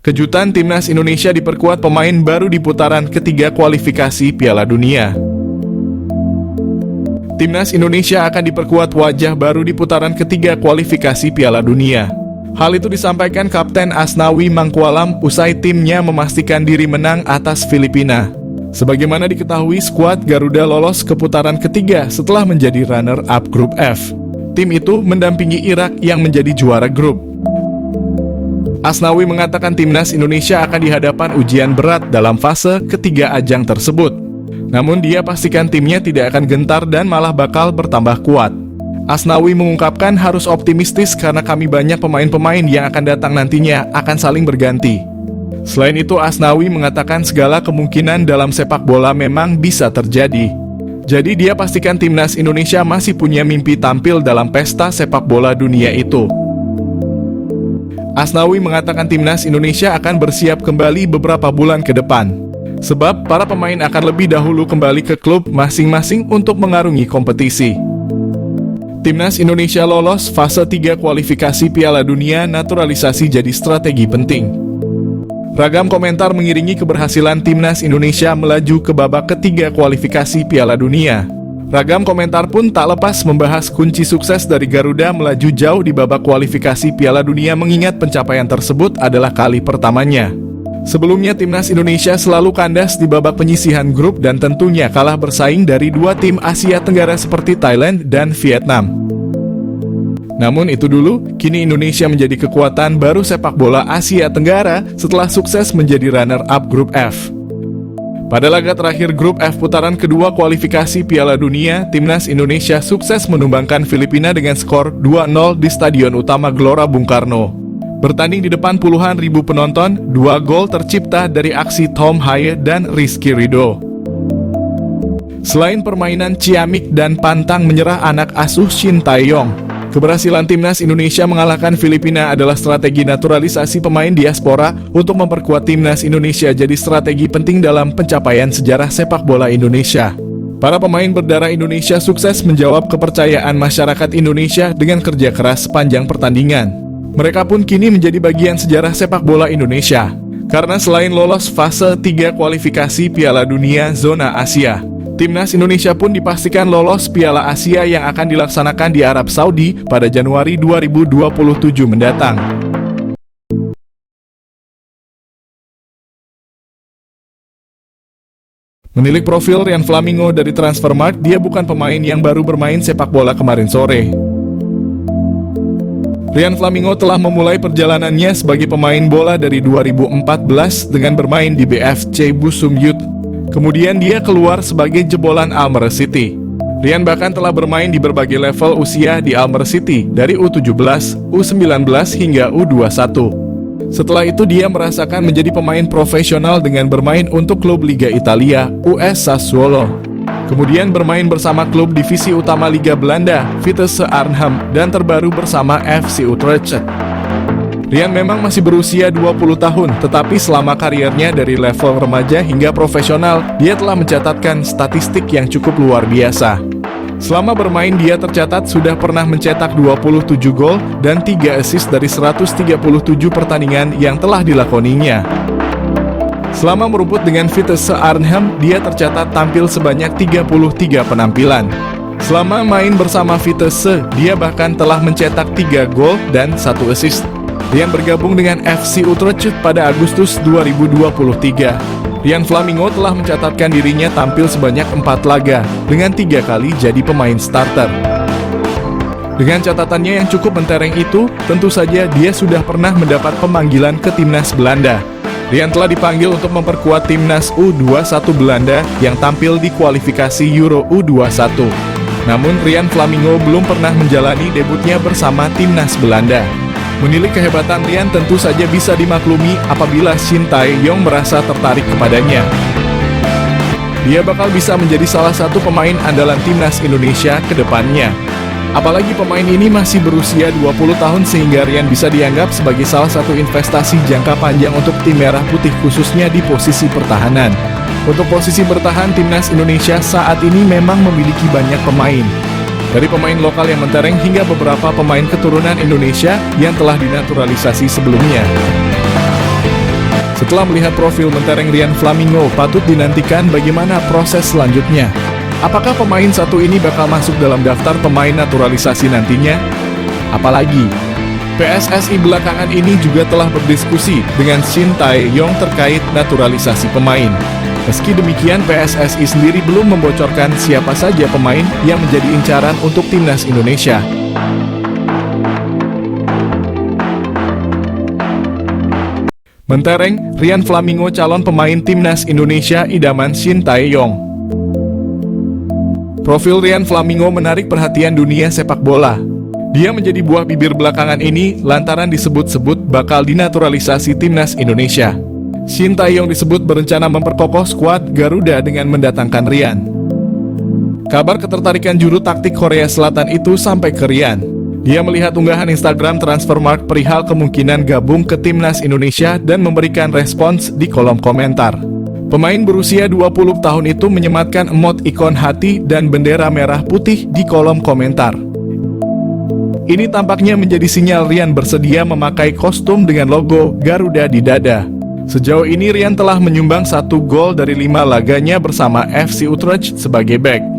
Kejutan timnas Indonesia diperkuat pemain baru di putaran ketiga kualifikasi Piala Dunia. Timnas Indonesia akan diperkuat wajah baru di putaran ketiga kualifikasi Piala Dunia. Hal itu disampaikan Kapten Asnawi Mangkualam usai timnya memastikan diri menang atas Filipina. Sebagaimana diketahui, skuad Garuda lolos ke putaran ketiga setelah menjadi runner-up grup F. Tim itu mendampingi Irak yang menjadi juara grup. Asnawi mengatakan timnas Indonesia akan dihadapan ujian berat dalam fase ketiga ajang tersebut. Namun dia pastikan timnya tidak akan gentar dan malah bakal bertambah kuat. Asnawi mengungkapkan harus optimistis karena kami banyak pemain-pemain yang akan datang nantinya akan saling berganti. Selain itu, Asnawi mengatakan segala kemungkinan dalam sepak bola memang bisa terjadi. Jadi dia pastikan timnas Indonesia masih punya mimpi tampil dalam pesta sepak bola dunia itu. Asnawi mengatakan timnas Indonesia akan bersiap kembali beberapa bulan ke depan. Sebab para pemain akan lebih dahulu kembali ke klub masing-masing untuk mengarungi kompetisi. Timnas Indonesia lolos fase 3 kualifikasi Piala Dunia, naturalisasi jadi strategi penting. Ragam komentar mengiringi keberhasilan timnas Indonesia melaju ke babak ketiga kualifikasi Piala Dunia. Ragam komentar pun tak lepas membahas kunci sukses dari Garuda melaju jauh di babak kualifikasi Piala Dunia, mengingat pencapaian tersebut adalah kali pertamanya. Sebelumnya timnas Indonesia selalu kandas di babak penyisihan grup dan tentunya kalah bersaing dari dua tim Asia Tenggara seperti Thailand dan Vietnam. Namun itu dulu, kini Indonesia menjadi kekuatan baru sepak bola Asia Tenggara setelah sukses menjadi runner-up grup F. Pada laga terakhir grup F putaran kedua kualifikasi Piala Dunia, timnas Indonesia sukses menumbangkan Filipina dengan skor 2-0 di Stadion Utama Gelora Bung Karno. Bertanding di depan puluhan ribu penonton, 2 gol tercipta dari aksi Tom Haye dan Rizky Ridho. Selain permainan ciamik dan pantang menyerah anak asuh Shin Tae-yong, keberhasilan timnas Indonesia mengalahkan Filipina adalah strategi naturalisasi pemain diaspora untuk memperkuat timnas Indonesia jadi strategi penting dalam pencapaian sejarah sepak bola Indonesia. Para pemain berdarah Indonesia sukses menjawab kepercayaan masyarakat Indonesia dengan kerja keras sepanjang pertandingan. Mereka pun kini menjadi bagian sejarah sepak bola Indonesia. Karena selain lolos fase 3 kualifikasi Piala Dunia zona Asia, timnas Indonesia pun dipastikan lolos Piala Asia yang akan dilaksanakan di Arab Saudi pada Januari 2027 mendatang. Menilik profil Ryan Flamingo dari Transfermarkt, dia bukan pemain yang baru bermain sepak bola kemarin sore. Ryan Flamingo telah memulai perjalanannya sebagai pemain bola dari 2014 dengan bermain di BFC Busum Youth. Kemudian dia keluar sebagai jebolan Almer City. Ryan bahkan telah bermain di berbagai level usia di Almer City, dari U17, U19 hingga U21. Setelah itu dia merasakan menjadi pemain profesional dengan bermain untuk klub Liga Italia, US Sassuolo. Kemudian bermain bersama klub divisi utama Liga Belanda, Vitesse Arnhem, dan terbaru bersama FC Utrecht. Ryan memang masih berusia 20 tahun, tetapi selama karirnya dari level remaja hingga profesional, dia telah mencatatkan statistik yang cukup luar biasa. Selama bermain dia tercatat sudah pernah mencetak 27 gol dan 3 assist dari 137 pertandingan yang telah dilakoninya. Selama merumput dengan Vitesse Arnhem, dia tercatat tampil sebanyak 33 penampilan. Selama main bersama Vitesse, dia bahkan telah mencetak 3 gol dan 1 assist. Ryan bergabung dengan FC Utrecht pada Agustus 2023. Ryan Flamingo telah mencatatkan dirinya tampil sebanyak 4 laga, dengan 3 kali jadi pemain starter. Dengan catatannya yang cukup mentereng itu, tentu saja dia sudah pernah mendapat pemanggilan ke timnas Belanda. Ryan telah dipanggil untuk memperkuat timnas U21 Belanda yang tampil di kualifikasi Euro U21. Namun Ryan Flamingo belum pernah menjalani debutnya bersama timnas Belanda. Menilik kehebatan Ryan tentu saja bisa dimaklumi apabila Shin Tae-yong merasa tertarik kepadanya. Dia bakal bisa menjadi salah satu pemain andalan timnas Indonesia ke depannya. Apalagi pemain ini masih berusia 20 tahun sehingga Ryan bisa dianggap sebagai salah satu investasi jangka panjang untuk tim merah putih khususnya di posisi pertahanan. Untuk posisi bertahan timnas Indonesia saat ini memang memiliki banyak pemain. Dari pemain lokal yang mentereng hingga beberapa pemain keturunan Indonesia yang telah dinaturalisasi sebelumnya. Setelah melihat profil mentereng Ryan Flamingo, patut dinantikan bagaimana proses selanjutnya. Apakah pemain satu ini bakal masuk dalam daftar pemain naturalisasi nantinya? Apalagi, PSSI belakangan ini juga telah berdiskusi dengan Shin Tae-yong terkait naturalisasi pemain. Meski demikian, PSSI sendiri belum membocorkan siapa saja pemain yang menjadi incaran untuk timnas Indonesia. Mentereng, Ryan Flamingo calon pemain timnas Indonesia idaman Shin Tae-yong. Profil Ryan Flamingo menarik perhatian dunia sepak bola. Dia menjadi buah bibir belakangan ini lantaran disebut-sebut bakal dinaturalisasi timnas Indonesia. Shin Tae-yong disebut berencana memperkokoh skuad Garuda dengan mendatangkan Ryan. Kabar ketertarikan juru taktik Korea Selatan itu sampai ke Ryan. Dia melihat unggahan Instagram Transfermarkt perihal kemungkinan gabung ke timnas Indonesia dan memberikan respons di kolom komentar. Pemain berusia 20 tahun itu menyematkan emot ikon hati dan bendera merah putih di kolom komentar. Ini tampaknya menjadi sinyal Ryan bersedia memakai kostum dengan logo Garuda di dada. Sejauh ini Ryan telah menyumbang 1 gol dari 5 laganya bersama FC Utrecht sebagai bek.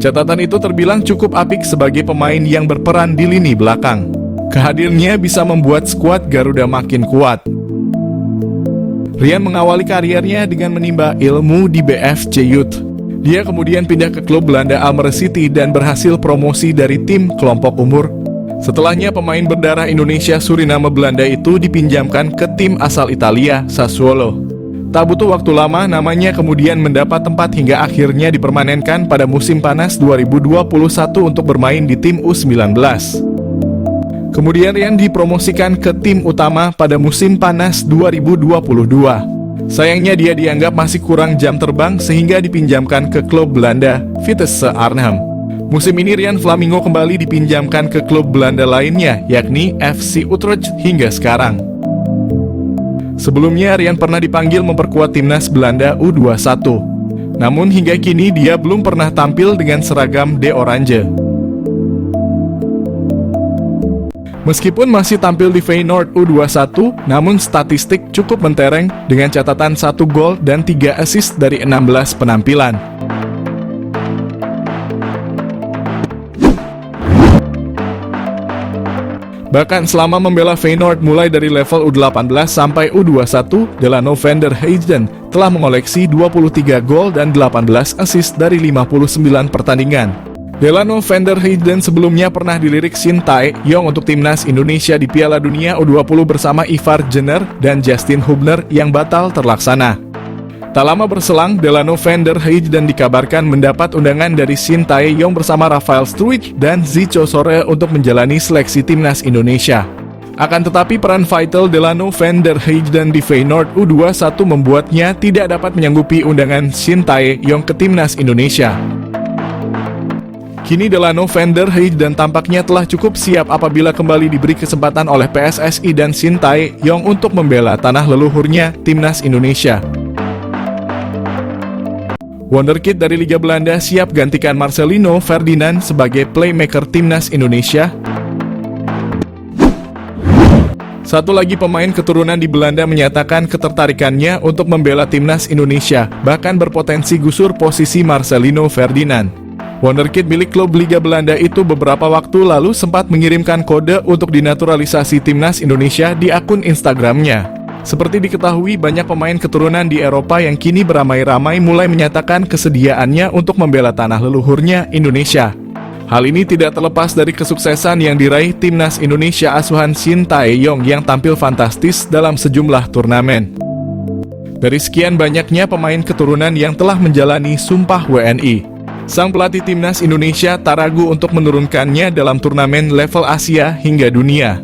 Catatan itu terbilang cukup apik sebagai pemain yang berperan di lini belakang. Kehadirannya bisa membuat skuad Garuda makin kuat. Ryan mengawali karirnya dengan menimba ilmu di BFC Youth. Dia kemudian pindah ke klub Belanda Almere City dan berhasil promosi dari tim kelompok umur. Setelahnya pemain berdarah Indonesia Suriname Belanda itu dipinjamkan ke tim asal Italia, Sassuolo. Tak butuh waktu lama, namanya kemudian mendapat tempat hingga akhirnya dipermanenkan pada musim panas 2021 untuk bermain di tim U19. Kemudian Ryan dipromosikan ke tim utama pada musim panas 2022. Sayangnya dia dianggap masih kurang jam terbang sehingga dipinjamkan ke klub Belanda, Vitesse Arnhem. Musim ini Ryan Flamingo kembali dipinjamkan ke klub Belanda lainnya, yakni FC Utrecht hingga sekarang. Sebelumnya Ryan pernah dipanggil memperkuat timnas Belanda U21. Namun hingga kini dia belum pernah tampil dengan seragam De Oranje. Meskipun masih tampil di Feyenoord U21, namun statistik cukup mentereng dengan catatan 1 gol dan 3 assist dari 16 penampilan. Bahkan selama membela Feyenoord mulai dari level U18 sampai U21, Delano van der Heijden telah mengoleksi 23 gol dan 18 assist dari 59 pertandingan. Delano van der Heijden sebelumnya pernah dilirik Shin Tae-yong untuk timnas Indonesia di Piala Dunia U20 bersama Ivar Jenner dan Justin Hubner yang batal terlaksana. Tak lama berselang, Delano van der Heijden dikabarkan mendapat undangan dari Shin Tae-yong bersama Rafael Struijk dan Zico Sore untuk menjalani seleksi timnas Indonesia. Akan tetapi peran vital Delano van der Heijden di Feyenoord U21 membuatnya tidak dapat menyanggupi undangan Shin Tae-yong ke timnas Indonesia. Kini Delano van der Heijden tampaknya telah cukup siap apabila kembali diberi kesempatan oleh PSSI dan Shin Tae-yong untuk membela tanah leluhurnya timnas Indonesia. Wonderkid dari Liga Belanda siap gantikan Marcelino Ferdinand sebagai playmaker timnas Indonesia. Satu lagi pemain keturunan di Belanda menyatakan ketertarikannya untuk membela timnas Indonesia, bahkan berpotensi gusur posisi Marcelino Ferdinand. Wonderkid milik klub Liga Belanda itu beberapa waktu lalu sempat mengirimkan kode untuk dinaturalisasi timnas Indonesia di akun Instagramnya. Seperti diketahui, banyak pemain keturunan di Eropa yang kini beramai-ramai mulai menyatakan kesediaannya untuk membela tanah leluhurnya Indonesia. Hal ini tidak terlepas dari kesuksesan yang diraih timnas Indonesia asuhan Shin Tae-yong yang tampil fantastis dalam sejumlah turnamen. Dari sekian banyaknya pemain keturunan yang telah menjalani sumpah WNI, sang pelatih timnas Indonesia tak ragu untuk menurunkannya dalam turnamen level Asia hingga dunia.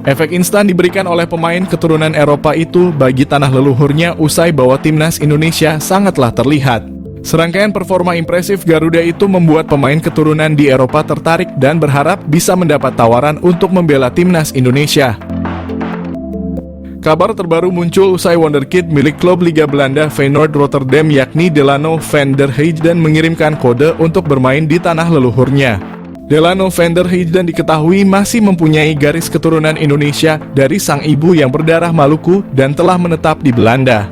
Efek instan diberikan oleh pemain keturunan Eropa itu bagi tanah leluhurnya usai bahwa timnas Indonesia sangatlah terlihat. Serangkaian performa impresif Garuda itu membuat pemain keturunan di Eropa tertarik dan berharap bisa mendapat tawaran untuk membela timnas Indonesia. Kabar terbaru muncul usai Wonderkid milik klub Liga Belanda Feyenoord Rotterdam yakni Delano van der Heijden mengirimkan kode untuk bermain di tanah leluhurnya. Delano van der Heijden diketahui masih mempunyai garis keturunan Indonesia dari sang ibu yang berdarah Maluku dan telah menetap di Belanda.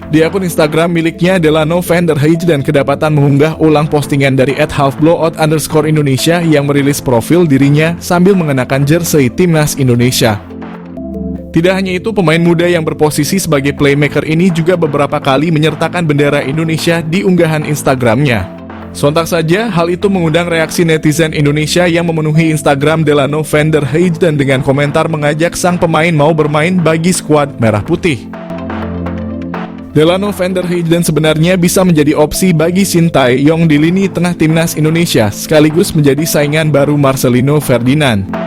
Di akun Instagram miliknya, Delano van der Heijden kedapatan mengunggah ulang postingan dari @halfblowout_Indonesia yang merilis profil dirinya sambil mengenakan jersey timnas Indonesia. Tidak hanya itu, pemain muda yang berposisi sebagai playmaker ini juga beberapa kali menyertakan bendera Indonesia di unggahan Instagramnya. Sontak saja, hal itu mengundang reaksi netizen Indonesia yang memenuhi Instagram Delano van der Heijden dengan komentar mengajak sang pemain mau bermain bagi skuad Merah Putih. Delano van der Heijden sebenarnya bisa menjadi opsi bagi Sintayong di lini tengah timnas Indonesia, sekaligus menjadi saingan baru Marcelino Ferdinand.